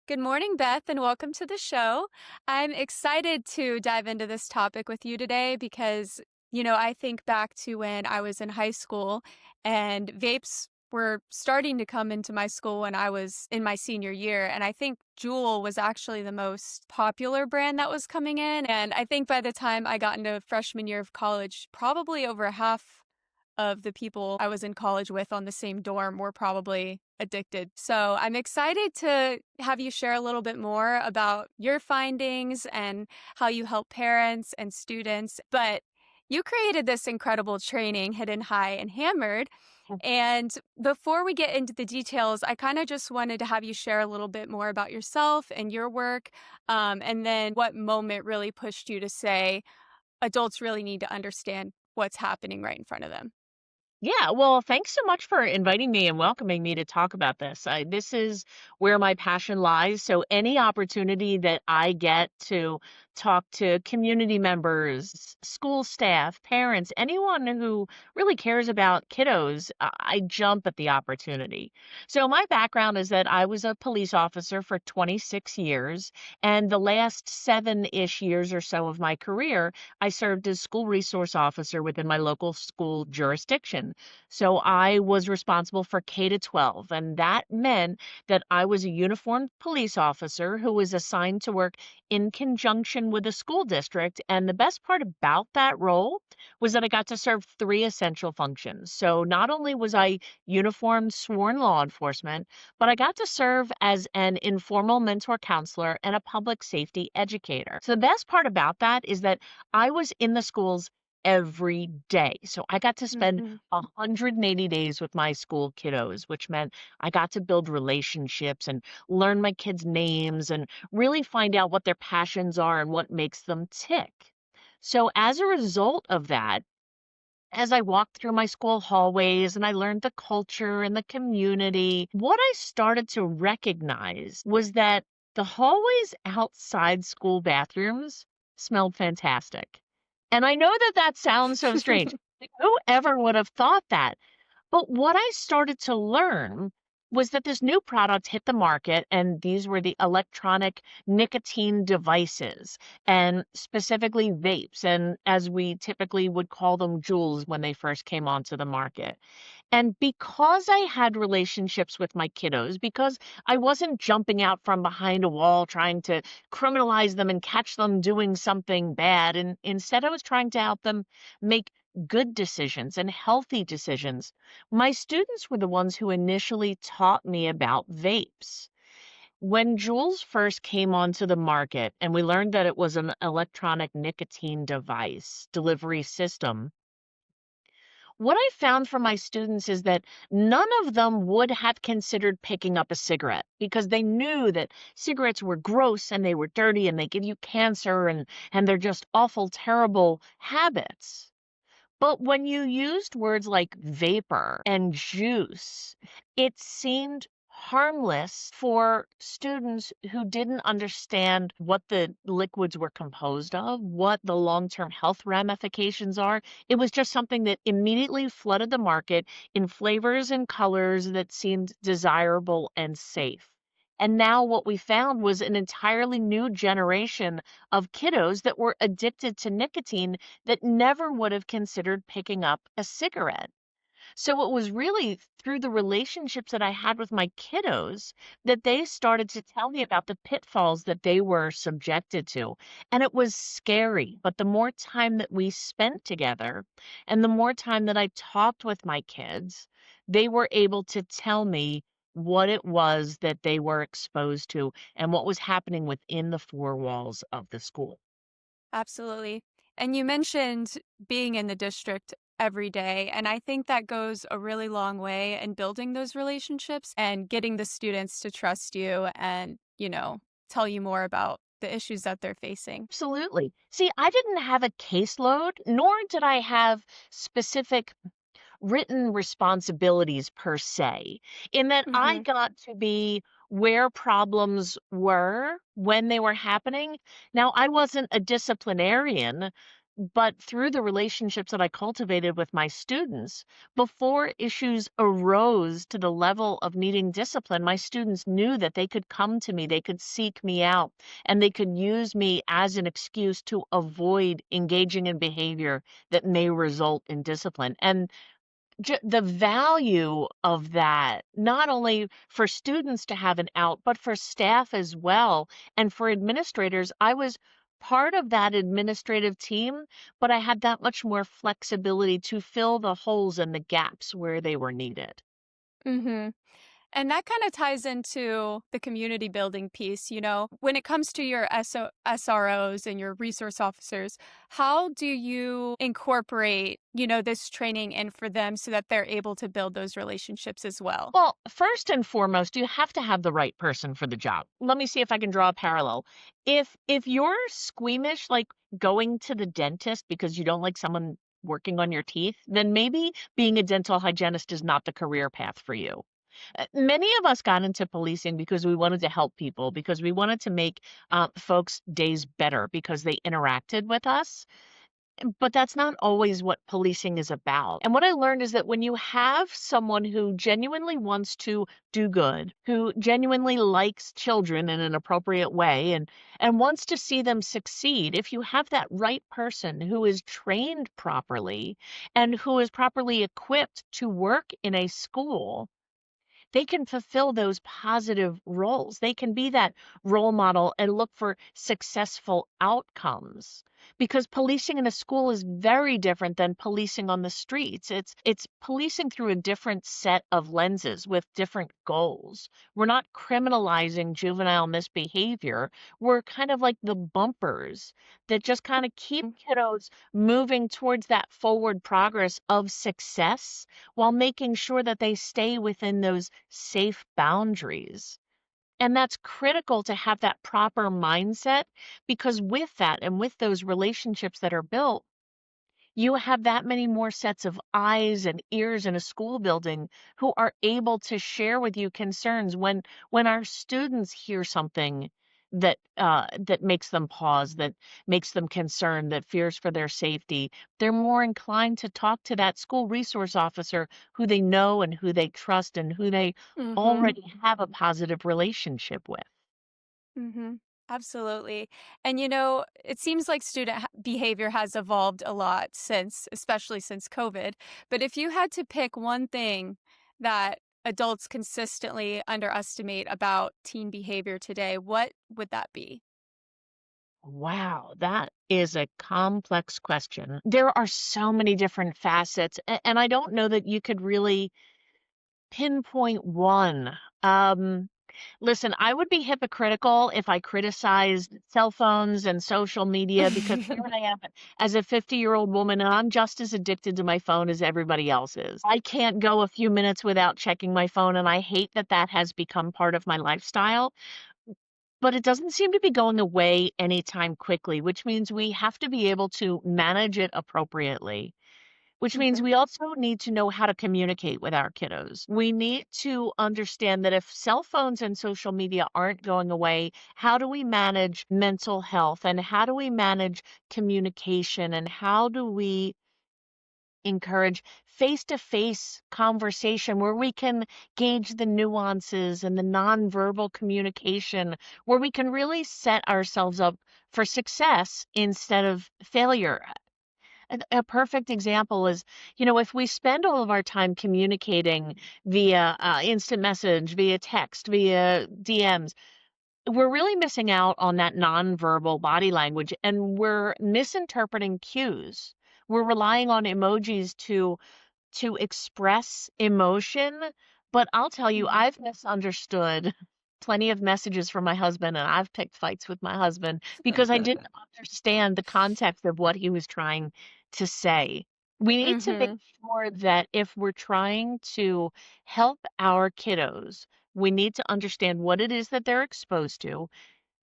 Good morning, Beth, and welcome to the show. I'm excited to dive into this topic with you today because, I think back to when I was in high school and vapes were starting to come into my school when I was in my senior year. And I think Juul was actually the most popular brand that was coming in. And I think by the time I got into freshman year of college, probably over half of the people I was in college with on the same dorm were probably addicted. So I'm excited to have you share a little bit more about your findings and how you help parents and students. But you created this incredible training, Hidden High and Hammered. And before we get into the details, I kind of just wanted to have you share a little bit more about yourself and your work, and then what moment really pushed you to say adults really need to understand what's happening right in front of them. Yeah, well, thanks so much for inviting me and welcoming me to talk about this. This is where my passion lies. So, any opportunity that I get to talk to community members, school staff, parents, anyone who really cares about kiddos, I jump at the opportunity. So, my background is that I was a police officer for 26 years, and the last 7-ish years or so of my career, I served as school resource officer within my local school jurisdiction. So I was responsible for K to 12, and that meant that I was a uniformed police officer who was assigned to work in conjunction with a school district. And the best part about that role was that I got to serve three essential functions. So not only was I uniformed sworn law enforcement, but I got to serve as an informal mentor counselor and a public safety educator. So the best part about that is that I was in the schools every day. So I got to spend Mhm. 180 days with my school kiddos, which meant I got to build relationships and learn my kids' names and really find out what their passions are and what makes them tick. So as a result of that, as I walked through my school hallways and I learned the culture and the community, what I started to recognize was that the hallways outside school bathrooms smelled fantastic. And I know that that sounds so strange. Like, whoever would have thought that? But what I started to learn was that this new product hit the market, and these were the electronic nicotine devices, and specifically vapes, and as we typically would call them, Juuls when they first came onto the market. And because I had relationships with my kiddos, because I wasn't jumping out from behind a wall trying to criminalize them and catch them doing something bad, and instead I was trying to help them make good decisions and healthy decisions. My students were the ones who initially taught me about vapes. When Juuls first came onto the market and we learned that it was an electronic nicotine device delivery system, what I found from my students is that none of them would have considered picking up a cigarette because they knew that cigarettes were gross and they were dirty and they give you cancer and they're just awful, terrible habits. But when you used words like vapor and juice, it seemed harmless for students who didn't understand what the liquids were composed of, what the long-term health ramifications are. It was just something that immediately flooded the market in flavors and colors that seemed desirable and safe. And now what we found was an entirely new generation of kiddos that were addicted to nicotine that never would have considered picking up a cigarette. So it was really through the relationships that I had with my kiddos that they started to tell me about the pitfalls that they were subjected to. And it was scary. But the more time that we spent together and the more time that I talked with my kids, they were able to tell me what it was that they were exposed to and what was happening within the four walls of the school. Absolutely. And you mentioned being in the district every day. And I think that goes a really long way in building those relationships and getting the students to trust you and, tell you more about the issues that they're facing. Absolutely. See, I didn't have a caseload, nor did I have specific written responsibilities per se, in that I Hmm. got to be where problems were when they were happening. Now, I wasn't a disciplinarian, But through the relationships that I cultivated with my students, before issues arose to the level of needing discipline, my students knew that they could come to me, they could seek me out, and they could use me as an excuse to avoid engaging in behavior that may result in discipline. And the value of that, not only for students to have an out, but for staff as well. And for administrators, I was part of that administrative team, but I had that much more flexibility to fill the holes and the gaps where they were needed. Mhm. And that kind of ties into the community building piece, when it comes to your SROs and your resource officers, how do you incorporate, this training in for them so that they're able to build those relationships as well? Well, first and foremost, you have to have the right person for the job. Let me see if I can draw a parallel. If you're squeamish, like going to the dentist because you don't like someone working on your teeth, then maybe being a dental hygienist is not the career path for you. Many of us got into policing because we wanted to help people, because we wanted to make folks' days better because they interacted with us. But that's not always what policing is about. And what I learned is that when you have someone who genuinely wants to do good, who genuinely likes children in an appropriate way and wants to see them succeed, if you have that right person who is trained properly and who is properly equipped to work in a school, they can fulfill those positive roles. They can be that role model and look for successful outcomes. Because policing in a school is very different than policing on the streets. It's policing through a different set of lenses with different goals. We're not criminalizing juvenile misbehavior. We're kind of like the bumpers that just kind of keep Mm. kiddos moving towards that forward progress of success while making sure that they stay within those safe boundaries. And that's critical to have that proper mindset, because with that and with those relationships that are built, you have that many more sets of eyes and ears in a school building who are able to share with you concerns when our students hear something that makes them pause, that makes them concerned, that fears for their safety. They're more inclined to talk to that school resource officer who they know and who they trust and who they Mhm. already have a positive relationship with. Mhm. Absolutely. And it seems like student behavior has evolved a lot especially since COVID. But if you had to pick one thing that adults consistently underestimate about teen behavior today, what would that be? Wow, that is a complex question. There are so many different facets, and I don't know that you could really pinpoint one. Listen, I would be hypocritical if I criticized cell phones and social media, because here I am as a 50-year-old woman and I'm just as addicted to my phone as everybody else is. I can't go a few minutes without checking my phone, and I hate that that has become part of my lifestyle. But it doesn't seem to be going away anytime quickly, which means we have to be able to manage it appropriately, which means Mhm. we also need to know how to communicate with our kiddos. We need to understand that if cell phones and social media aren't going away, how do we manage mental health and how do we manage communication and how do we encourage face-to-face conversation where we can gauge the nuances and the nonverbal communication, where we can really set ourselves up for success instead of failure. A perfect example is, if we spend all of our time communicating via instant message, via text, via DMs, we're really missing out on that nonverbal body language and we're misinterpreting cues. We're relying on emojis to express emotion, but I'll tell you, Mhm. I've misunderstood plenty of messages from my husband, and I've picked fights with my husband because I didn't understand the context of what he was trying to say. We need to make Mhm. sure that if we're trying to help our kiddos, we need to understand what it is that they're exposed to,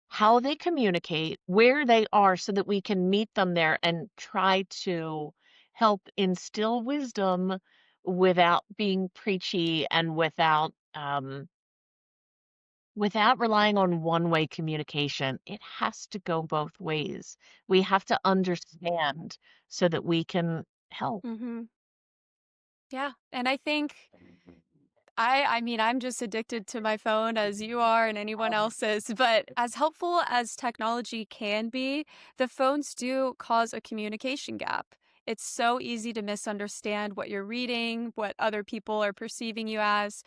how they communicate, where they are so that we can meet them there and try to help instill wisdom without being preachy and without Without relying on one-way communication, it has to go both ways. We have to understand so that we can help. Mhm. Yeah, and I think I mean, I'm just addicted to my phone as you are and anyone else is, but as helpful as technology can be, the phones do cause a communication gap. It's so easy to misunderstand what you're reading, what other people are perceiving you as,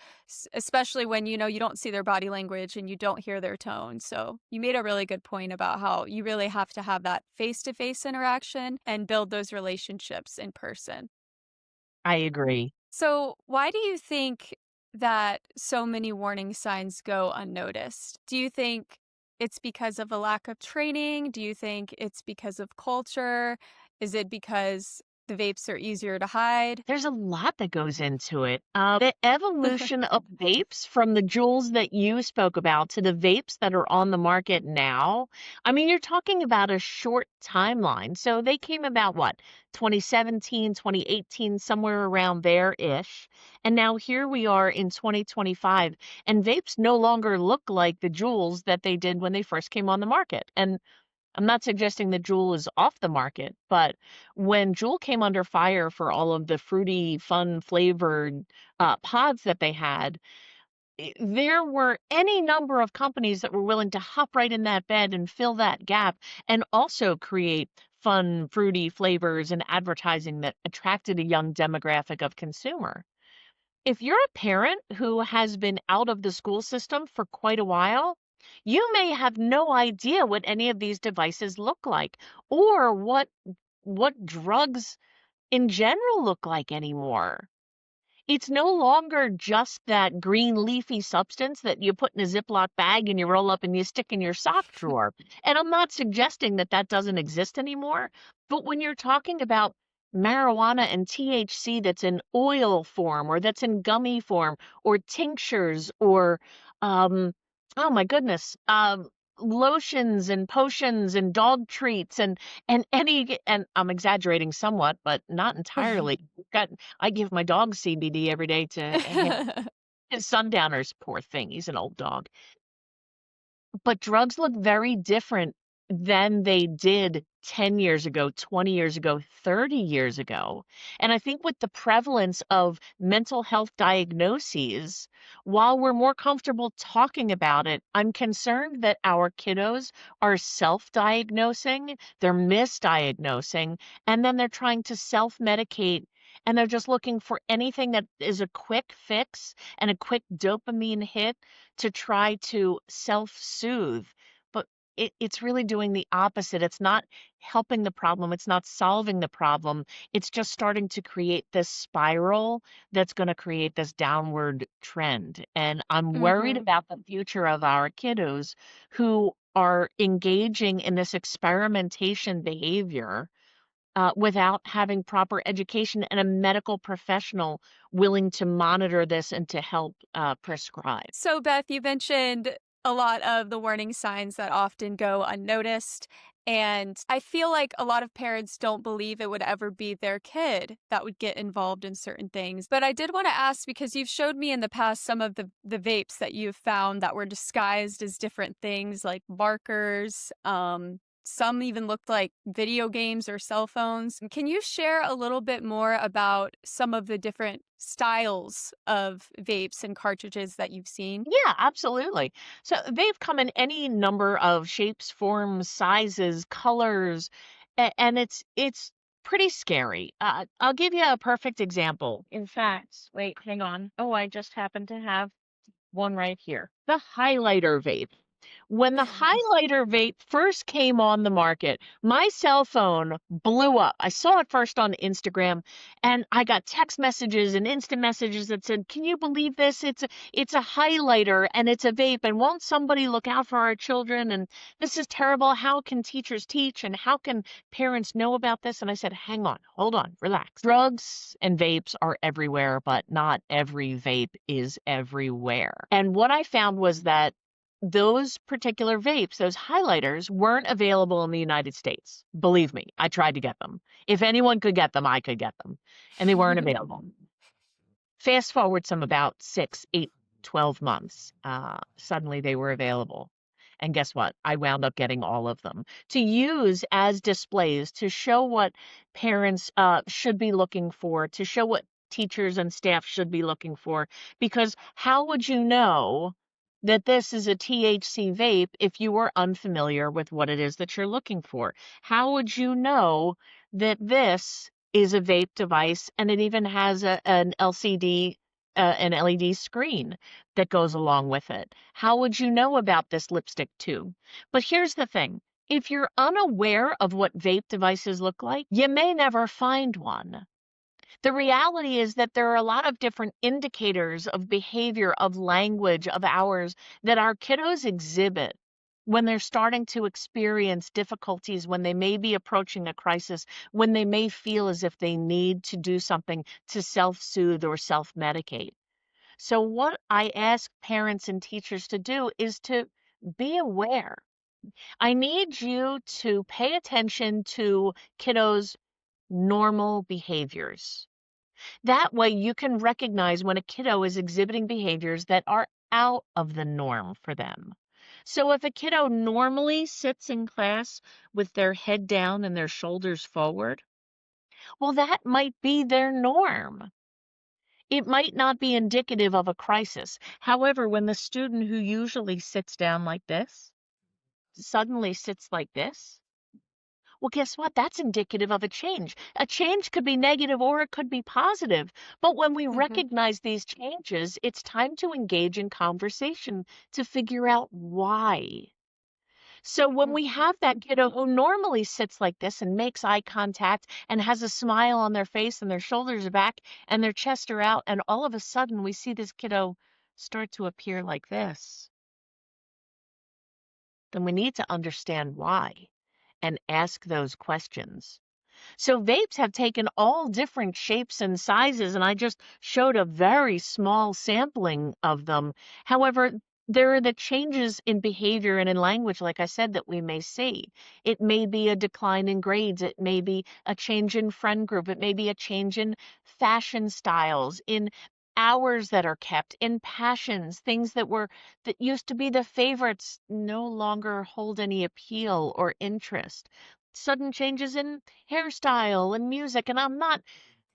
especially when you don't see their body language and you don't hear their tone. So, you made a really good point about how you really have to have that face-to-face interaction and build those relationships in person. I agree. So, why do you think that so many warning signs go unnoticed? Do you think it's because of a lack of training? Do you think it's because of culture? Is it because the vapes are easier to hide? There's a lot that goes into it. The evolution of vapes from the jewels that you spoke about to the vapes that are on the market now. I mean, you're talking about a short timeline. So they came about what, 2017, 2018, somewhere around there-ish. And now here we are in 2025, and vapes no longer look like the jewels that they did when they first came on the market. And I'm not suggesting that Juul is off the market, but when Juul came under fire for all of the fruity, fun flavored pods that they had, there were any number of companies that were willing to hop right in that bed and fill that gap and also create fun, fruity flavors and advertising that attracted a young demographic of consumer. If you're a parent who has been out of the school system for quite a while, you may have no idea what any of these devices look like or what drugs in general look like anymore. It's no longer just that green leafy substance that you put in a Ziploc bag and you roll up and you stick in your sock drawer. And I'm not suggesting that that doesn't exist anymore, but when you're talking about marijuana and THC that's in oil form or that's in gummy form or tinctures or um oh my goodness, lotions and potions and dog treats and I'm exaggerating somewhat, but not entirely. We've got I give my dog CBD every day to his sundowners, poor thing, he's an old dog. But drugs look very different than they did 10 years ago, 20 years ago, 30 years ago. And I think with the prevalence of mental health diagnoses, while we're more comfortable talking about it, I'm concerned that our kiddos are self-diagnosing, they're misdiagnosing, and then they're trying to self-medicate and they're just looking for anything that is a quick fix and a quick dopamine hit to try to self-soothe, but it's really doing the opposite. It's not helping the problem. It's not solving the problem. It's just starting to create this spiral that's going to create this downward trend. And I'm worried Mhm. about the future of our kiddos who are engaging in this experimentation behavior without having proper education and a medical professional willing to monitor this and to help prescribe. So, Beth, you mentioned a lot of the warning signs that often go unnoticed. And I feel like a lot of parents don't believe it would ever be their kid that would get involved in certain things. But I did want to ask because you've showed me in the past some of the vapes that you've found that were disguised as different things like markers. Some even looked like video games or cell phones. Can you share a little bit more about some of the different styles of vapes and cartridges that you've seen? Yeah, absolutely. So they've come in any number of shapes, forms, sizes, colors, and it's pretty scary. I'll give you a perfect example. In fact, wait, hang on. Oh, I just happen to have one right here. The highlighter vape. When the highlighter vape first came on the market, my cell phone blew up. I saw it first on Instagram and I got text messages and instant messages that said, "Can you believe this? It's a highlighter and it's a vape and won't somebody look out for our children and this is terrible. How can teachers teach and how can parents know about this?" And I said, "Hang on, hold on, relax. Drugs and vapes are everywhere, but not every vape is everywhere." And what I found was that those particular vapes, those highlighters, weren't available in the United States. Believe me, I tried to get them. If anyone could get them, I could get them, and they weren't available. Fast forward some about 6, 8, 12 months, suddenly they were available. And guess what? I wound up getting all of them to use as displays to show what parents should be looking for, to show what teachers and staff should be looking for. Because how would you know that this is a THC vape if you were unfamiliar with what it is that you're looking for? How would you know that this is a vape device and it even has an LCD, an LED screen that goes along with it? How would you know about this lipstick tube? But here's the thing. If you're unaware of what vape devices look like, you may never find one. The reality is that there are a lot of different indicators of behavior, of language, of hours that our kiddos exhibit when they're starting to experience difficulties, when they may be approaching a crisis, when they may feel as if they need to do something to self-soothe or self-medicate. So what I ask parents and teachers to do is to be aware. I need you to pay attention to kiddos' normal behaviors. That way you can recognize when a kiddo is exhibiting behaviors that are out of the norm for them. So if a kiddo normally sits in class with their head down and their shoulders forward, well, that might be their norm. It might not be indicative of a crisis. However, when the student who usually sits down like this suddenly sits like this, well, guess what? That's indicative of a change. A change could be negative or it could be positive. But when we Mhm. recognize these changes, it's time to engage in conversation to figure out why. So when Mm. we have that kiddo who normally sits like this and makes eye contact and has a smile on their face and their shoulders are back and their chest are out, and all of a sudden we see this kiddo start to appear like this, then we need to understand why and ask those questions. So vapes have taken all different shapes and sizes, and I just showed a very small sampling of them. However, there are the changes in behavior and in language, like I said, that we may see. It may be a decline in grades. It may be a change in friend group. It may be a change in fashion styles, in hours that are kept, in passions, things that used to be the favorites no longer hold any appeal or interest. Sudden changes in hairstyle and music. And I'm not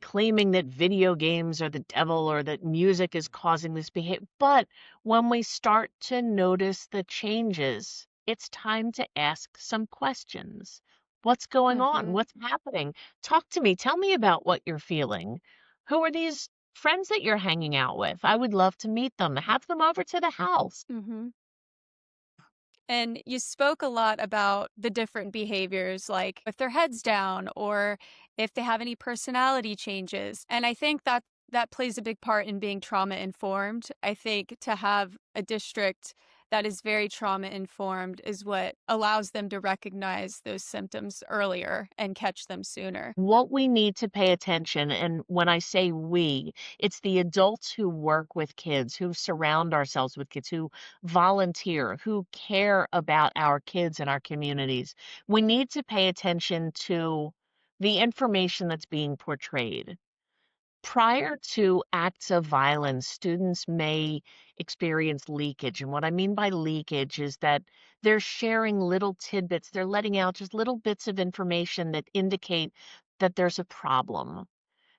claiming that video games are the devil or that music is causing this behavior. But when we start to notice the changes, it's time to ask some questions. What's going on? Mhm. What's happening? Talk to me. Tell me about what you're feeling. Who are these friends that you're hanging out with? I would love to meet them. Have them over to the house. Mhm. And you spoke a lot about the different behaviors, like if their head's down or if they have any personality changes. And I think that that plays a big part in being trauma informed. I think to have a district that is very trauma informed is what allows them to recognize those symptoms earlier and catch them sooner. What we need to pay attention, and when I say we, it's the adults who work with kids, who surround ourselves with kids, who volunteer, who care about our kids and our communities. We need to pay attention to the information that's being portrayed. Prior to acts of violence, students may experience leakage. And what I mean by leakage is that they're sharing little tidbits, they're letting out just little bits of information that indicate that there's a problem,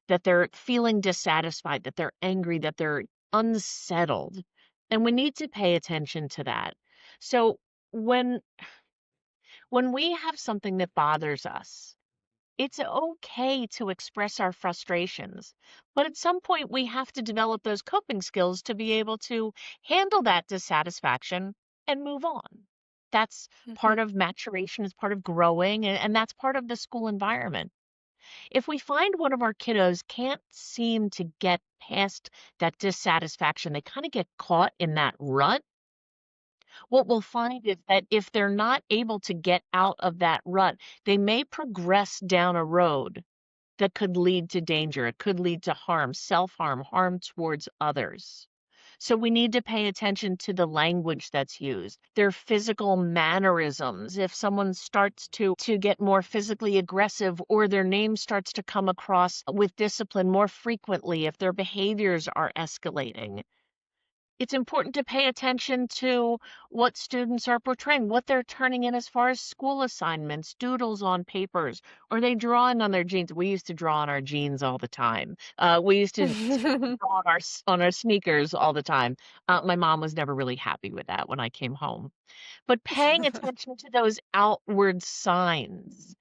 that they're feeling dissatisfied, that they're angry, that they're unsettled. And we need to pay attention to that. So when when we have something that bothers us, it's okay to express our frustrations, but at some point we have to develop those coping skills to be able to handle that dissatisfaction and move on. That's part Mhm. of maturation, is part of growing, and that's part of the school environment. If we find one of our kiddos can't seem to get past that dissatisfaction, they kind of get caught in that rut, what we'll find is that if they're not able to get out of that rut, they may progress down a road that could lead to danger. It could lead to harm, self-harm, harm towards others. So we need to pay attention to the language that's used, their physical mannerisms. If someone starts to get more physically aggressive or their name starts to come across with discipline more frequently, if their behaviors are escalating, It's important to pay attention to what students are portraying, what they're turning in as far as school assignments, doodles on papers, or they drawing on their jeans. We used to draw on our jeans all the time. We used to draw on our sneakers all the time. My mom was never really happy with that when I came home, but paying attention to those outward signs.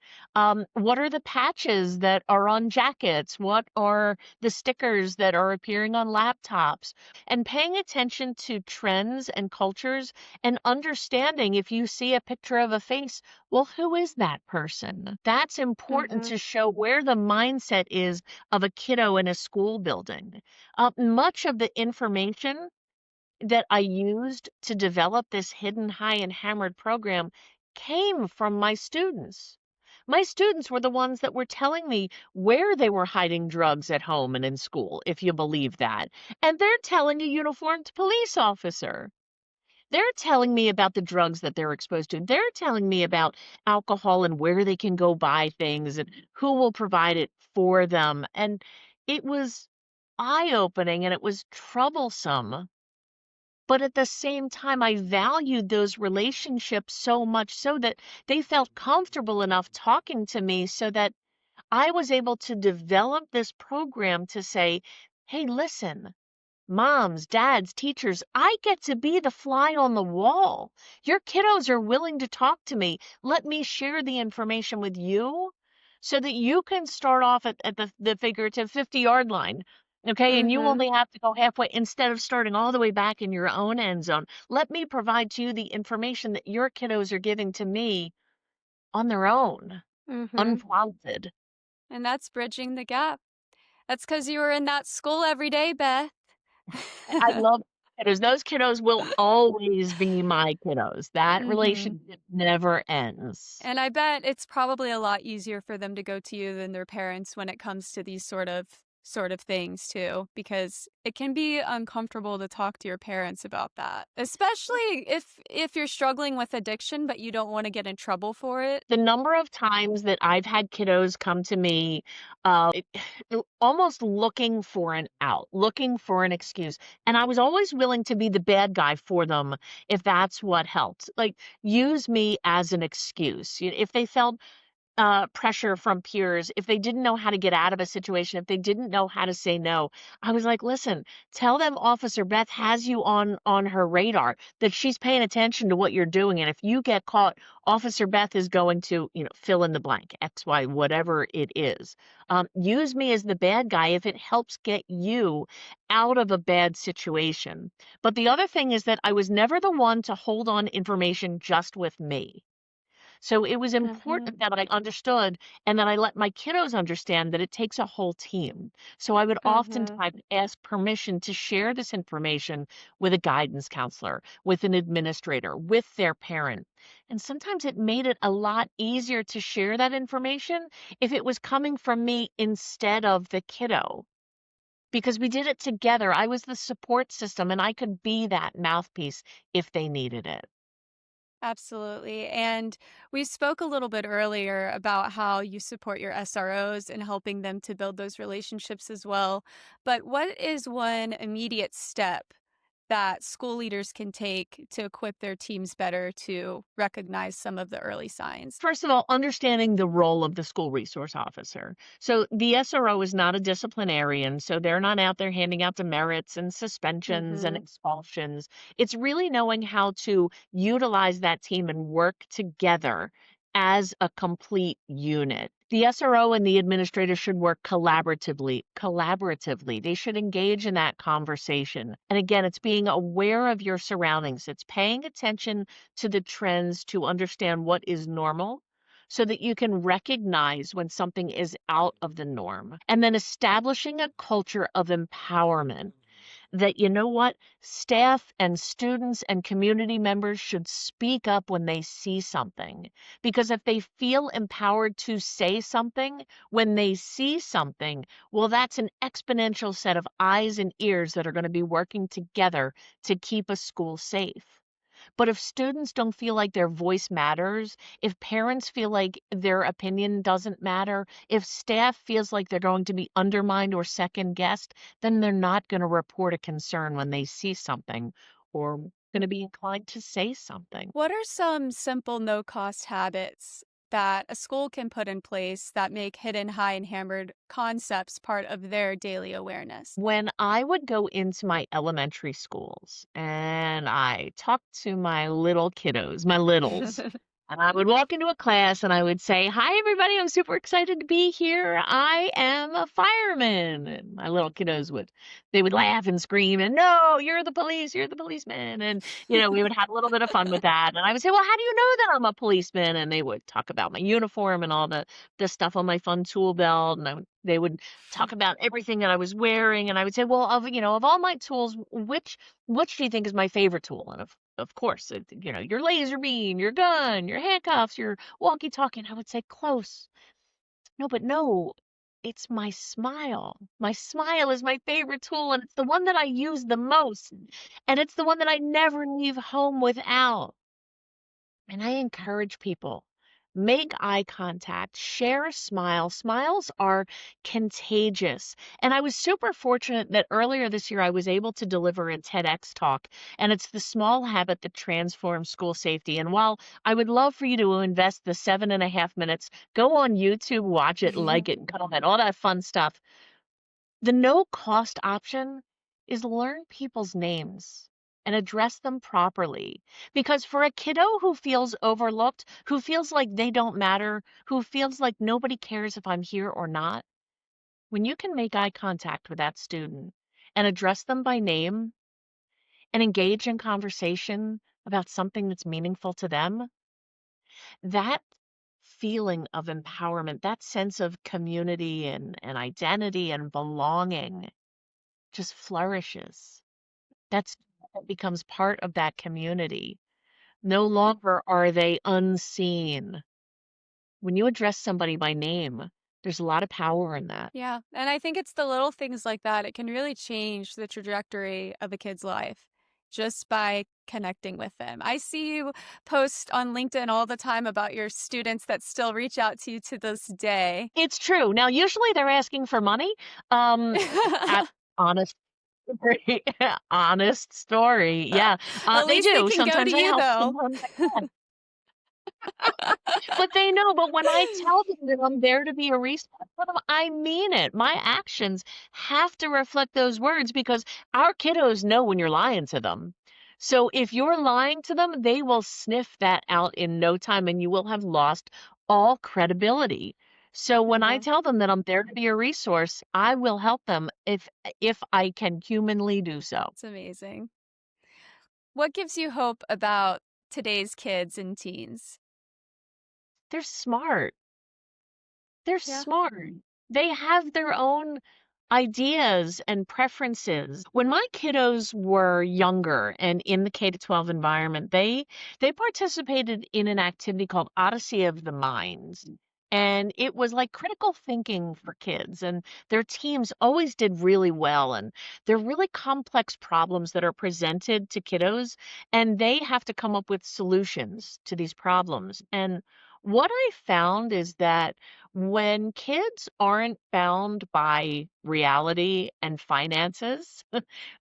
What are the patches that are on jackets? What are the stickers that are appearing on laptops? And paying attention to trends and cultures and understanding if you see a picture of a face, well, who is that person? That's important Mhm. to show where the mindset is of a kiddo in a school building. Much of the information that I used to develop this hidden high and hammered program came from my students. My students were the ones that were telling me where they were hiding drugs at home and in school, if you believe that. And they're telling a uniformed police officer. They're telling me about the drugs that they're exposed to. They're telling me about alcohol and where they can go buy things and who will provide it for them. And it was eye opening and it was troublesome, but at the same time, I valued those relationships so much so that they felt comfortable enough talking to me so that I was able to develop this program to say, hey, listen, moms, dads, teachers, I get to be the fly on the wall. Your kiddos are willing to talk to me. Let me share the information with you so that you can start off at the figurative 50-yard line. Okay, and you Mhm. only have to go halfway instead of starting all the way back in your own end zone. Let me provide to you the information that your kiddos are giving to me on their own, Mhm. unprompted. And that's bridging the gap. That's because you were in that school every day, Beth. I love kiddos. Those kiddos will always be my kiddos. That Mhm. relationship never ends. And I bet it's probably a lot easier for them to go to you than their parents when it comes to these sort of things too, because it can be uncomfortable to talk to your parents about that. Especially if you're struggling with addiction but you don't want to get in trouble for it. The number of times that I've had kiddos come to me, it almost looking for an out, looking for an excuse, and I was always willing to be the bad guy for them if that's what helped. Like, use me as an excuse. If they felt pressure from peers, if they didn't know how to get out of a situation, if they didn't know how to say no, I was like, listen, tell them Officer Beth has you on her radar, that she's paying attention to what you're doing. And if you get caught, Officer Beth is going to, fill in the blank, X, Y, whatever it is. Use me as the bad guy if it helps get you out of a bad situation. But the other thing is that I was never the one to hold on information just with me. So it was Mhm. important that I understood and that I let my kiddos understand that it takes a whole team. So I would Mhm. oftentimes ask permission to share this information with a guidance counselor, with an administrator, with their parent. And sometimes it made it a lot easier to share that information if it was coming from me instead of the kiddo. Because we did it together. I was the support system and I could be that mouthpiece if they needed it. Absolutely. And we spoke a little bit earlier about how you support your SROs and helping them to build those relationships as well. But what is one immediate step that school leaders can take to equip their teams better to recognize some of the early signs? First of all, understanding the role of the school resource officer. So the SRO is not a disciplinarian, so they're not out there handing out demerits and suspensions and Mhm. expulsions. It's really knowing how to utilize that team and work together as a complete unit. The SRO and the administrator should work collaboratively. They should engage in that conversation. And again, it's being aware of your surroundings. It's paying attention to the trends to understand what is normal so that you can recognize when something is out of the norm. And then establishing a culture of empowerment that, you know what, staff and students and community members should speak up when they see something. Because if they feel empowered to say something, when they see something, well, that's an exponential set of eyes and ears that are going to be working together to keep a school safe. But if students don't feel like their voice matters, if parents feel like their opinion doesn't matter, if staff feels like they're going to be undermined or second guessed, then they're not going to report a concern when they see something or going to be inclined to say something. What are some simple no cost habits that a school can put in place that make hidden, high, and hammered concepts part of their daily awareness? When I would go into my elementary schools and I talked to my little kiddos, my littles, and I would walk into a class and I would say, "Hi, everybody. I'm super excited to be here. I am a fireman." And my little kiddos they would laugh and scream and, "No, you're the police. You're the policeman." And, we would have a little bit of fun with that. And I would say, "Well, how do you know that I'm a policeman?" And they would talk about my uniform and all the stuff on my fun tool belt. And they would talk about everything that I was wearing. And I would say, "Well, of all my tools, which do you think is my favorite tool?" And of course, your laser beam, your gun, your handcuffs, your walkie-talkie. And I would say, "Close. No, but no, it's my smile. My smile is my favorite tool, and it's the one that I use the most, and it's the one that I never leave home without." And I encourage people, make eye contact, share a smile. Smiles are contagious. And I was super fortunate that earlier this year I was able to deliver a TEDx talk, and it's the small habit that transforms school safety. And while I would love for you to invest the 7.5 minutes, go on YouTube, watch it, like it, and comment, all that fun stuff. The no cost option is learn people's names and address them properly. Because for a kiddo who feels overlooked, who feels like they don't matter, who feels like nobody cares if I'm here or not, when you can make eye contact with that student and address them by name and engage in conversation about something that's meaningful to them, that feeling of empowerment, that sense of community and identity and belonging just flourishes. That's that becomes part of that community. No longer are they unseen. When you address somebody by name, there's a lot of power in that. Yeah, and I think it's the little things like that. It can really change the trajectory of a kid's life just by connecting with them. I see you post on LinkedIn all the time about your students that still reach out to you to this day. It's true. Now, usually they're asking for money. At honest honest story. Yeah. At They least they do. can go to Sometimes I you help, though. sometimes I can't. But they know, but when I tell them that I'm there to be a resource for them, I mean it. My actions have to reflect those words because our kiddos know when you're lying to them. So if you're lying to them, they will sniff that out in no time and you will have lost all credibility. So when I Uh-huh. tell them that I'm there to be a resource, I will help them if I can humanly do so. It's amazing. What gives you hope about today's kids and teens? They're smart. They're Yeah. smart. They have their own ideas and preferences. When my kiddos were younger and in the K to 12 environment, they participated in an activity called Odyssey of the Minds. And it was like critical thinking for kids, and their teams always did really well. And they're really complex problems that are presented to kiddos, and they have to come up with solutions to these problems. And what I found is that when kids aren't bound by reality and finances,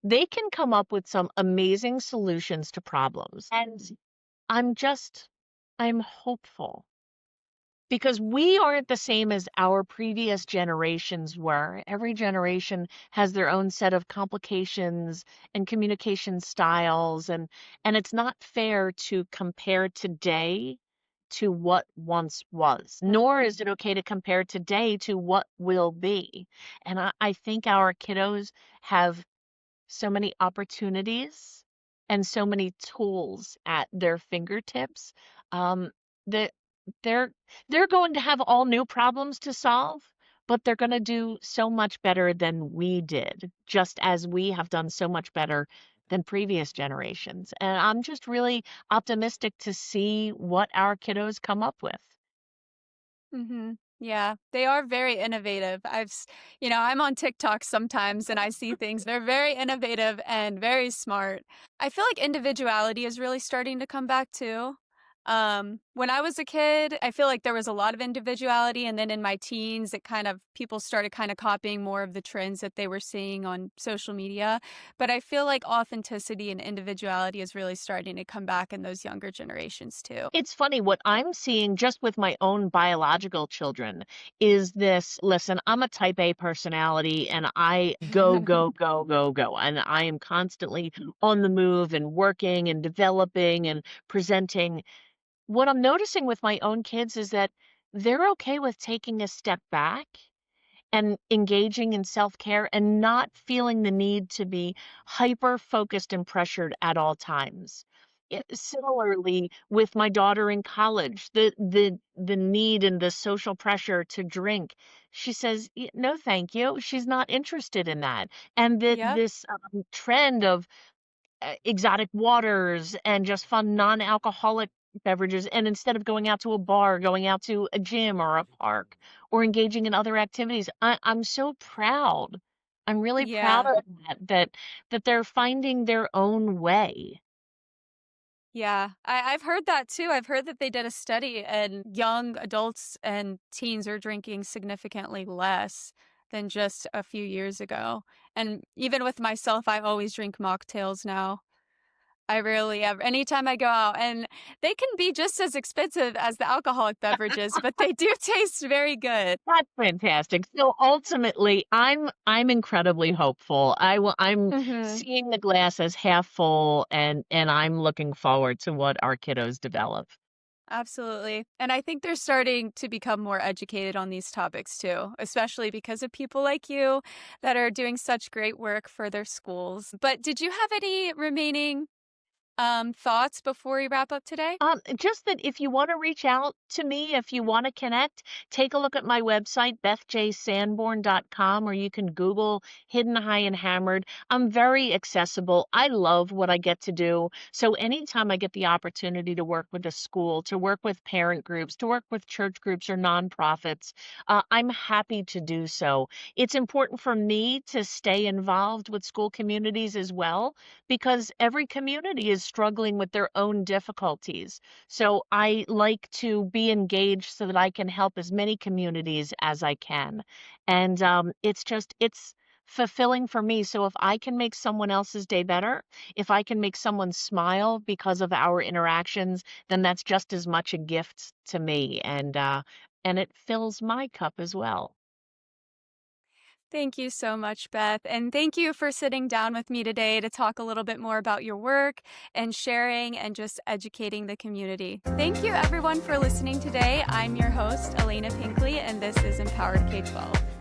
they can come up with some amazing solutions to problems. And I'm just, I'm hopeful because we aren't the same as our previous generations were. Every generation has their own set of complications and communication styles, and it's not fair to compare today to what once was, nor is it okay to compare today to what will be. And I think our kiddos have so many opportunities and so many tools at their fingertips, that they're they're going to have all new problems to solve, but they're going to do so much better than we did, just as we have done so much better than previous generations. And I'm just really optimistic to see what our kiddos come up with. Mhm. Yeah, they are very innovative. I'm on TikTok sometimes and I see things. They're very innovative and very smart. I feel like individuality is really starting to come back too. When I was a kid, I feel like there was a lot of individuality, and then in my teens, people started kind of copying more of the trends that they were seeing on social media. But I feel like authenticity and individuality is really starting to come back in those younger generations too. It's funny what I'm seeing just with my own biological children is this, listen, I'm a type A personality and I go, go, go, go, go. And I am constantly on the move and working and developing and presenting. What I'm noticing with my own kids is that they're okay with taking a step back and engaging in self-care and not feeling the need to be hyper focused and pressured at all times. Similarly, with my daughter in college, the need and the social pressure to drink, she says, No, thank you." She's not interested in that. And that Yep. this trend of exotic waters and just fun non-alcoholic beverages, and instead of going out to a bar, going out to a gym or a park or engaging in other activities. I'm so proud. I'm really proud Yeah. of that they're finding their own way. Yeah, I've heard that too. I've heard that they did a study and young adults and teens are drinking significantly less than just a few years ago. And even with myself, I always drink mocktails now. I rarely ever, anytime I go out, and they can be just as expensive as the alcoholic beverages, but they do taste very good. That's fantastic. So ultimately, I'm incredibly hopeful. I'm Hmm. seeing the glass as half full, and I'm looking forward to what our kiddos develop. Absolutely. And I think they're starting to become more educated on these topics too, especially because of people like you that are doing such great work for their schools. But did you have any remaining thoughts before we wrap up today? Just that if you want to reach out to me, if you want to connect, take a look at my website, bethjsanborn.com, or you can Google Hidden High and Hammered. I'm very accessible. I love what I get to do. So anytime I get the opportunity to work with a school, to work with parent groups, to work with church groups or nonprofits, I'm happy to do so. It's important for me to stay involved with school communities as well because every community is struggling with their own difficulties. So I like to be engaged so that I can help as many communities as I can. And it's fulfilling for me. So if I can make someone else's day better, if I can make someone smile because of our interactions, then that's just as much a gift to me. And it fills my cup as well. Thank you so much, Beth. And thank you for sitting down with me today to talk a little bit more about your work and sharing and just educating the community. Thank you, everyone, for listening today. I'm your host, Elena Pinkley, and this is Empowered K 12.